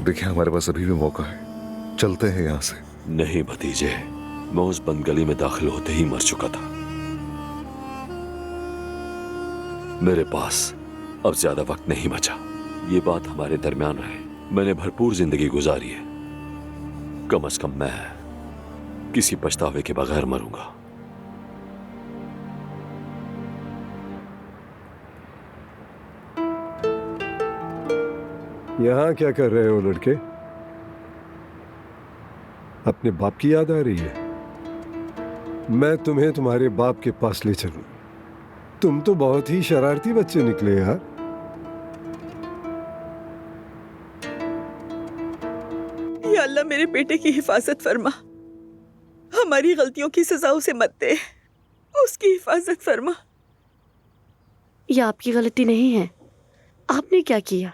देखिए, हमारे पास अभी भी मौका है, चलते हैं यहाँ से। नहीं भतीजे, मैं उस बंद गली में दाखिल होते ही मर चुका था। मेरे पास अब ज्यादा वक्त नहीं बचा। ये बात हमारे दरमियान रहे। मैंने भरपूर जिंदगी गुजारी है, कम से कम मैं किसी पछतावे के बगैर मरूंगा। यहाँ क्या कर रहे हो लड़के? अपने बाप की याद आ रही है? मैं तुम्हें तुम्हारे बाप के पास ले चलूं। तुम तो बहुत ही शरारती बच्चे निकले यार। या अल्लाह मेरे बेटे की हिफाजत फरमा, हमारी गलतियों की सजा उसे मत दे, उसकी हिफाजत फरमा। यह आपकी गलती नहीं है। आपने क्या किया?